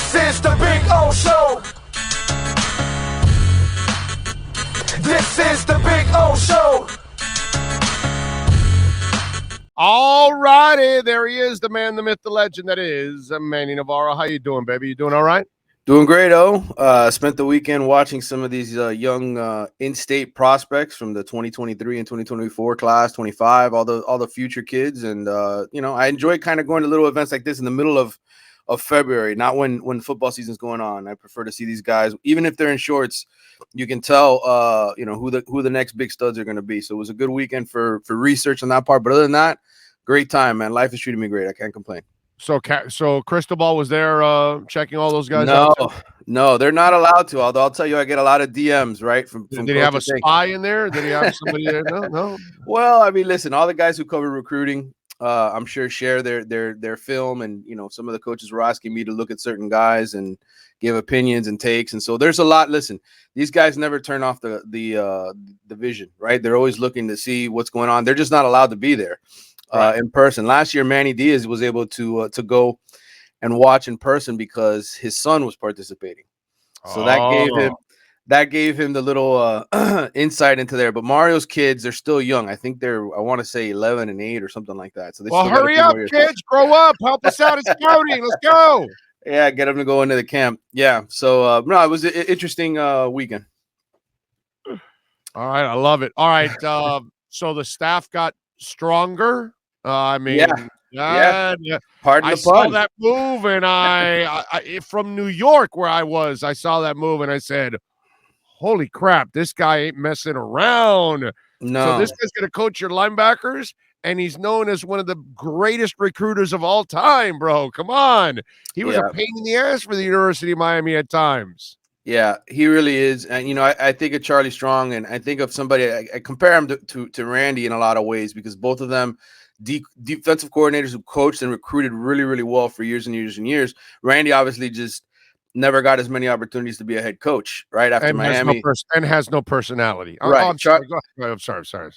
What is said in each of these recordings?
This is the Big O Show. This is the Big O Show. All righty, there he is, the man, the myth, the legend that is Manny Navarro. How you doing, baby? You doing all right? Doing great, spent the weekend watching some of these young in-state prospects from the 2023 and 2024 class, 25, all the future kids, and I enjoy kind of going to little events like this in the middle of February, not when football season's going on. I prefer to see these guys, even if they're in shorts. You can tell, who the next big studs are going to be. So it was a good weekend for research on that part. But other than that, great time, man. Life is treating me great. I can't complain. So Cristobal was there checking all those guys out? No, they're not allowed to. Although I'll tell you, I get a lot of DMs, right? From did he have a spy in there? Did he have somebody there? No. Well, I mean, listen, all the guys who cover recruiting, I'm sure share their film, and some of the coaches were asking me to look at certain guys and give opinions and takes, and so there's a lot. Listen, these guys never turn off the vision, right? They're always looking to see what's going on. They're just not allowed to be there. In person. Last year, Manny Diaz was able to go and watch in person because his son was participating. So that gave him the little insight into there. But Mario's kids, they're still young. I think I want to say 11 and 8 or something like that. So hurry up, kids, grow up, help us out at scouting. Let's go. Yeah, get them to go into the camp. Yeah. So no, it was an interesting weekend. All right, I love it. All right, so the staff got stronger. Yeah. Pardon I the saw pun. that move, and I from New York where I was, I saw that move, and I said, "Holy crap, this guy ain't messing around." No. So this guy's gonna coach your linebackers, and he's known as one of the greatest recruiters of all time, bro. Come on, he was a pain in the ass for the University of Miami at times. Yeah, he really is. And, I think of Charlie Strong, and I think of somebody, I compare him to Randy in a lot of ways, because both of them defensive coordinators who coached and recruited really, really well for years and years and years. Randy obviously just never got as many opportunities to be a head coach, right? After Miami. Has no personality. Right. I'm sorry. I'm sorry.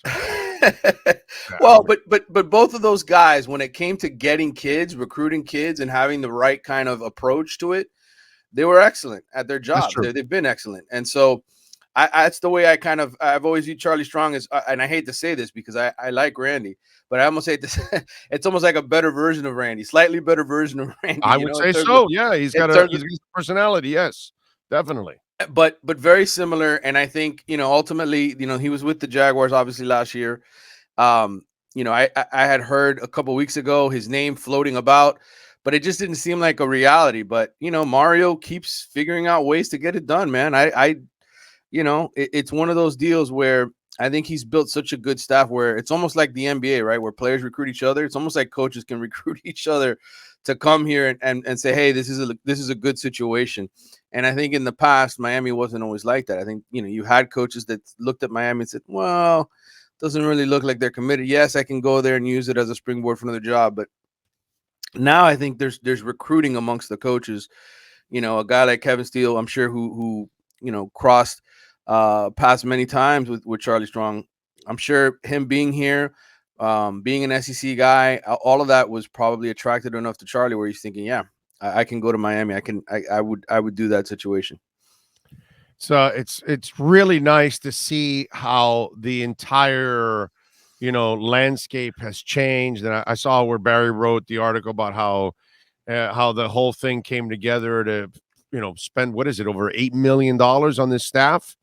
Well, but both of those guys, when it came to getting kids, recruiting kids, and having the right kind of approach to it, they were excellent at their job. They've been excellent. And so that's the way I've always viewed Charlie Strong as, and I hate to say this because I like Randy, but I almost hate to say it's almost like a better version of Randy, slightly better version of Randy. I would say so. Yeah, he's got a personality. Yes, definitely. But very similar. And I think, ultimately, he was with the Jaguars obviously last year. I had heard a couple weeks ago his name floating about, but it just didn't seem like a reality. But, Mario keeps figuring out ways to get it done, man. It's one of those deals where I think he's built such a good staff where it's almost like the NBA, right? Where players recruit each other. It's almost like coaches can recruit each other to come here and say, hey, this is a good situation. And I think in the past, Miami wasn't always like that. I think, you had coaches that looked at Miami and said, well, doesn't really look like they're committed. Yes, I can go there and use it as a springboard for another job. But now I think there's recruiting amongst the coaches. A guy like Kevin Steele, I'm sure who crossed paths many times with Charlie Strong. I'm sure him being here, being an SEC guy, all of that was probably attracted enough to Charlie where he's thinking, yeah, I can go to Miami. I would do that situation. So it's really nice to see how the entire landscape has changed. And I saw where Barry wrote the article about how the whole thing came together to spend, what is it, over $8 million on this staff,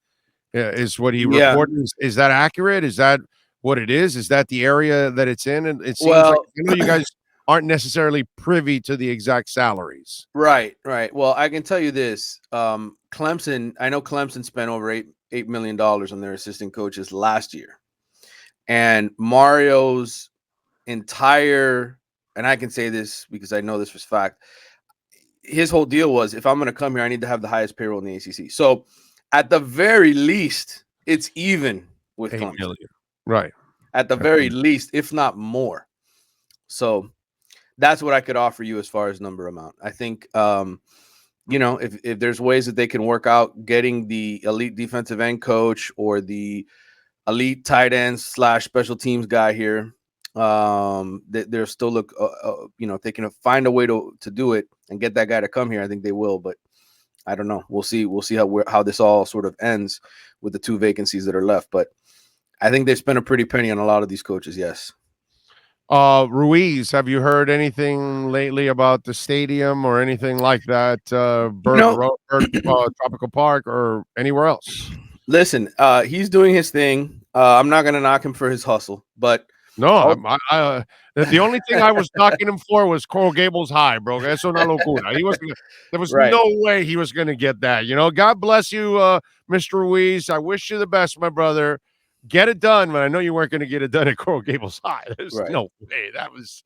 is what he reported. Is that accurate? Is that what it is? Is that the area that it's in? And it seems like you guys aren't necessarily privy to the exact salaries. Right. Well, I can tell you this. Clemson, I know Clemson spent over $8 million on their assistant coaches last year. And Mario's entire, and I can say this because I know this for fact, his whole deal was, if I'm going to come here, I need to have the highest payroll in the ACC. So at the very least, it's even with Clemson. Million. Right. At the very least, if not more. So that's what I could offer you as far as number amount. I think, if there's ways that they can work out getting the elite defensive end coach or the elite tight end / special teams guy here, they're still if they can find a way to do it and get that guy to come here, I think they will. But I don't know. We'll see. We'll see how this all sort of ends with the 2 vacancies that are left. But I think they spent a pretty penny on a lot of these coaches. Yes. Ruiz, have you heard anything lately about the stadium or anything like that? Tropical Park or anywhere else? Listen, he's doing his thing. I'm not going to knock him for his hustle, but no, the only thing I was knocking him for was Coral Gables High, bro. Eso una locura. There was no way he was going to get that. You know, God bless you, Mr. Ruiz. I wish you the best, my brother. Get it done, but I know you weren't going to get it done at Coral Gables High. There's no way. That was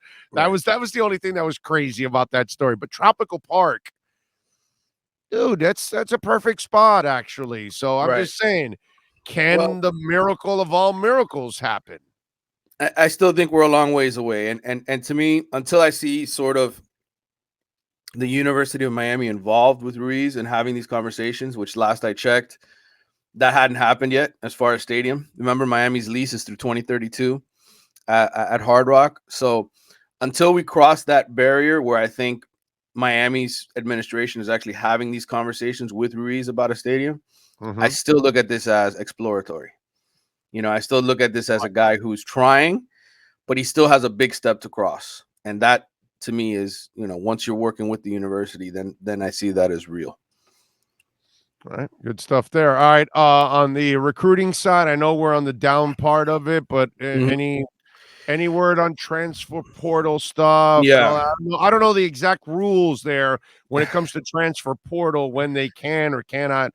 the only thing that was crazy about that story. But Tropical Park, dude, that's a perfect spot, actually. So I'm just saying, can the miracle of all miracles happen? I still think we're a long ways away. And to me, until I see sort of the University of Miami involved with Ruiz and having these conversations, which last I checked, that hadn't happened yet as far as stadium. Remember, Miami's lease is through 2032 at Hard Rock. So until we cross that barrier where I think Miami's administration is actually having these conversations with Ruiz about a stadium, I still look at this as exploratory. You know, I still look at this as a guy who's trying, but he still has a big step to cross. And that, to me, is, you know, once you're working with the university, then I see that as real. All right, good stuff there. All right, on the recruiting side, I know we're on the down part of it, but any word on transfer portal stuff? Yeah, I don't know the exact rules there when it comes to transfer portal, when they can or cannot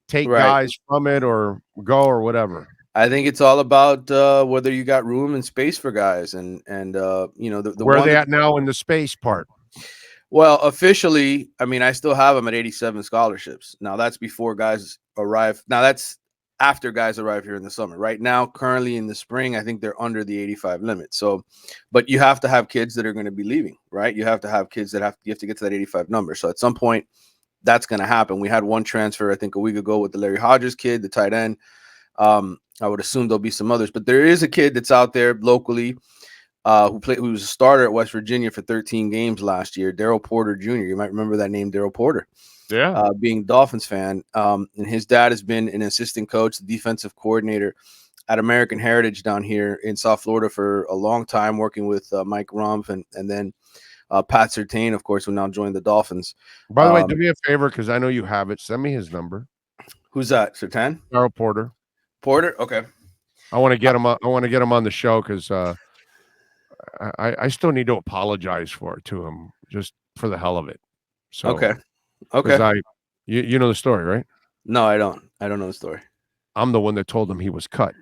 take guys from it or go or whatever. I think it's all about whether you got room and space for guys, and you know, the where are they at now in the space part? Well, officially, I mean, I still have them at 87 scholarships. Now, that's before guys arrive. Now, that's after guys arrive here in the summer. Right now, currently in the spring, I think they're under the 85 limit. So, but you have to have kids that are going to be leaving, right? You have to have kids that you have to get to that 85 number. So at some point, that's going to happen. We had one transfer, I think, a week ago with the Larry Hodges kid, the tight end. I would assume there'll be some others, but there is a kid that's out there locally who was a starter at West Virginia for 13 games last year, Daryl Porter Jr. You might remember that name, Daryl Porter. Yeah. Being a Dolphins fan. And his dad has been an assistant coach, the defensive coordinator at American Heritage down here in South Florida for a long time, working with Mike Rumpf and then Pat Surtain, of course, who now joined the Dolphins. By the way, do me a favor, because I know you have it. Send me his number. Who's that? Surtain? Daryl Porter. Porter? Okay. I want to get him. I want to get him on the show because I still need to apologize to him just for the hell of it. So okay. You know the story, right? No, I don't. I don't know the story. I'm the one that told him he was cut.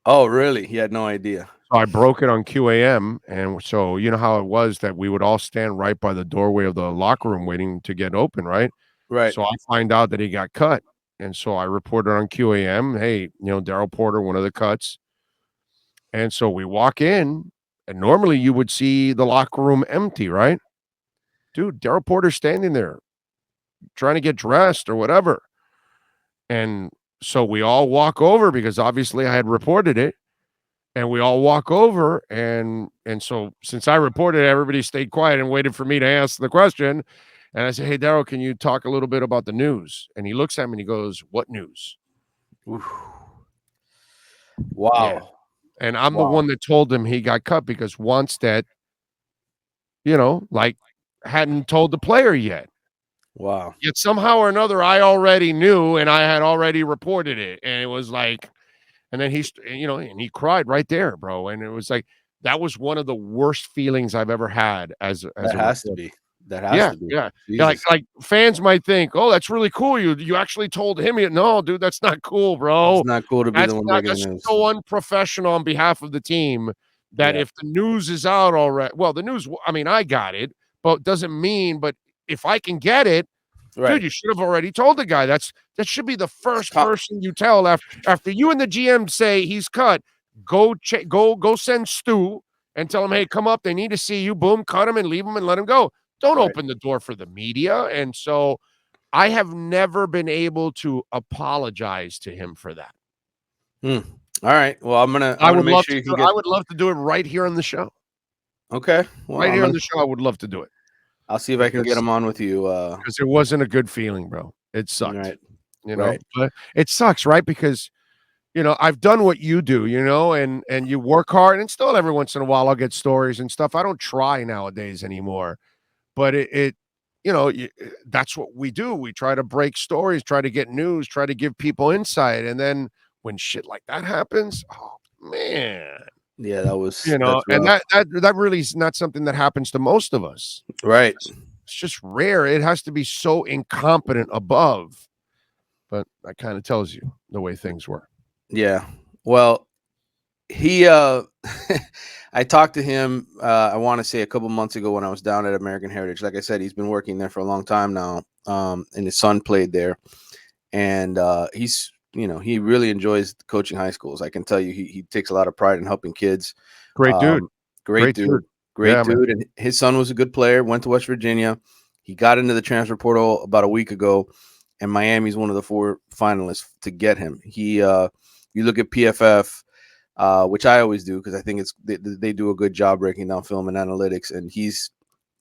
Oh, really? He had no idea. So I broke it on QAM, and so you know how it was that we would all stand right by the doorway of the locker room waiting to get open, right? Right. So I find out that he got cut, and so I reported on QAM, hey, you know, Daryl Porter, one of the cuts. And so we walk in, and normally you would see the locker room empty, right? Dude, Daryl Porter's standing there trying to get dressed or whatever. And so we all walk over because obviously I had reported it. And we all walk over. And so since I reported it, everybody stayed quiet and waited for me to ask the question. And I said, hey, Daryl, can you talk a little bit about the news? And he looks at me and he goes, what news? Oof. Wow. Yeah. And I'm the one that told him he got cut because Wannstedt, you know, like hadn't told the player yet. Wow. Yet somehow or another, I already knew and I had already reported it. And it was like, and then he's, you know, and he cried right there, bro. And it was like, that was one of the worst feelings I've ever had as that a has reporter. to be. That has to be. Yeah. Like fans might think, oh, that's really cool. You actually told him. No, dude, that's not cool, bro. It's not cool to be the one breaking the news. That's so unprofessional on behalf of the team that if the news is out already, well, the news, I mean, I got it, but doesn't mean, but if I can get it, dude, you should have already told the guy. That should be the first person you tell after you and the GM say he's cut. Go send Stu and tell him, hey, come up. They need to see you. Boom, cut him and leave him and let him go. Don't open the door for the media. And so I have never been able to apologize to him for that. All right. Well, I would love to do it right here on the show. Okay. Well, right here on the show, I would love to do it. I'll see if I can get him on with you. Because it wasn't a good feeling, bro. It sucked. Right. You know, Right. but it sucks, right? Because I've done what you do, and you work hard, and still every once in a while I'll get stories and stuff. I don't try nowadays anymore, but that's what we do. We try to break stories, try to get news, try to give people insight, and then when shit like that happens, oh man, Yeah, that was and that really is not something that happens to most of us. right. It's just rare. It has to be so incompetent above, but that kind of tells you the way things were. Yeah. Well, he I talked to him I want to say a couple months ago when I was down at American Heritage. Like I said, he's been working there for a long time now. And his son played there, and he's he really enjoys coaching high schools. I can tell you he takes a lot of pride in helping kids. Great dude. Great dude. Yeah, dude. And his son was a good player, went to West Virginia. He got into the transfer portal about a week ago, and Miami's one of the 4 finalists to get him. He you look at PFF, which I always do because I think they do a good job breaking down film and analytics. And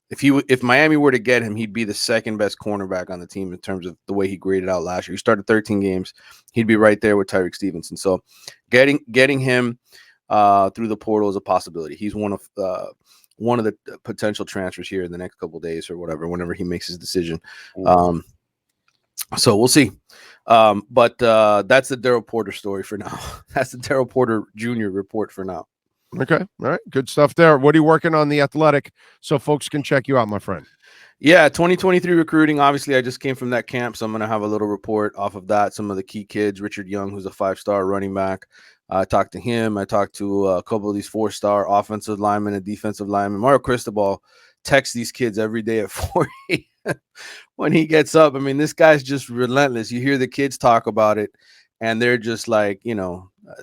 if Miami were to get him, he'd be the second best cornerback on the team in terms of the way he graded out last year. He started 13 games. He'd be right there with Tyreek Stevenson. So getting him through the portal is a possibility. He's one of the potential transfers here in the next couple of days or whatever, whenever he makes his decision. So we'll see. But that's the Daryl Porter story for now. That's the Daryl Porter Jr. report for now. Okay. All right. Good stuff there. What are you working on the Athletic so folks can check you out, my friend? Yeah, 2023 recruiting. Obviously, I just came from that camp, so I'm going to have a little report off of that. Some of the key kids, Richard Young, who's a 5-star running back. I talked to him. I talked to a couple of these 4-star offensive linemen and defensive linemen. Mario Cristobal texts these kids every day at 4 a.m. when he gets up. I mean, this guy's just relentless. You hear the kids talk about it, and they're just like,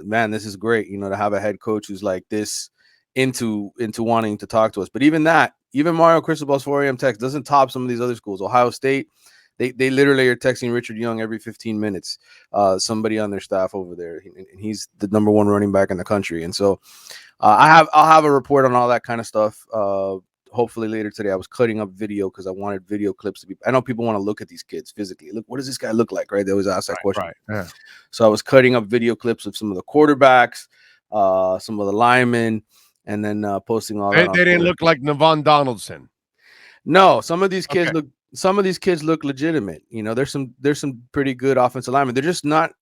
man, this is great, to have a head coach who's like this into wanting to talk to us. But even Mario Cristobal's 4 a.m. text doesn't top some of these other schools. Ohio State, they literally are texting Richard Young every 15 minutes, somebody on their staff over there. And he's the number 1 running back in the country. And so I'll have a report on all that kind of stuff. Hopefully later today. I was cutting up video because I wanted video clips to be. I know people want to look at these kids physically. Look, what does this guy look like? Right? They always ask that question. Right. Yeah. So I was cutting up video clips of some of the quarterbacks, some of the linemen, and then posting all that. They didn't look like Navon Donaldson. No, some of these kids look. Some of these kids look legitimate. There's some pretty good offensive linemen. They're just not.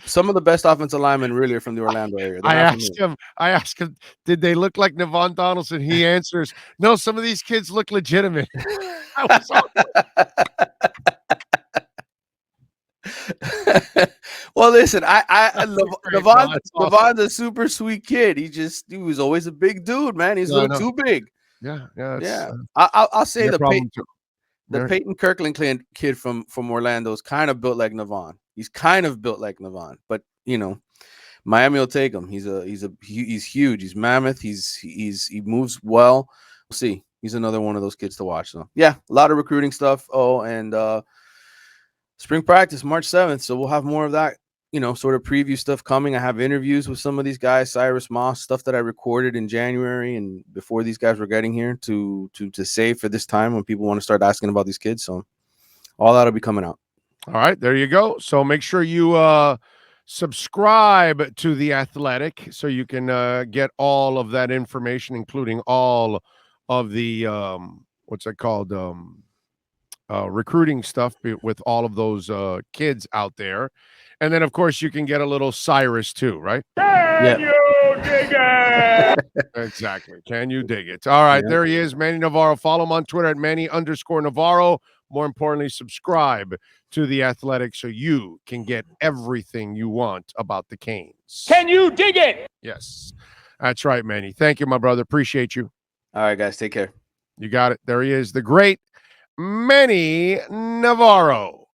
Some of the best offensive linemen really are from the Orlando area. I asked him, did they look like Navon Donaldson? He answers, no, some of these kids look legitimate. Well, listen, Navon's a super sweet kid. He was always a big dude, man. He's a little too big. Yeah. I'll say the Peyton Kirkland kid from Orlando is kind of built like Navon. He's kind of built like Navon, but Miami will take him. He's huge. He's mammoth. He moves well. We'll see. He's another one of those kids to watch. So yeah, a lot of recruiting stuff. Oh, and spring practice March 7th. So we'll have more of that, sort of preview stuff coming. I have interviews with some of these guys, Cyrus Moss, stuff that I recorded in January and before these guys were getting here to save for this time when people want to start asking about these kids. So all that'll be coming out. All right, there you go. So make sure you subscribe to The Athletic so you can get all of that information, including all of the what's that called? Recruiting stuff with all of those kids out there. And then, of course, you can get a little Cyrus too, right? Can you dig it? Exactly. Can you dig it? All right, there he is, Manny Navarro. Follow him on Twitter at Manny_Navarro. More importantly, subscribe to The Athletic so you can get everything you want about the Canes. Can you dig it? Yes, that's right, Manny. Thank you, my brother. Appreciate you. All right, guys. Take care. You got it. There he is, the great Manny Navarro.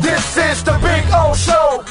This is the Big O Show.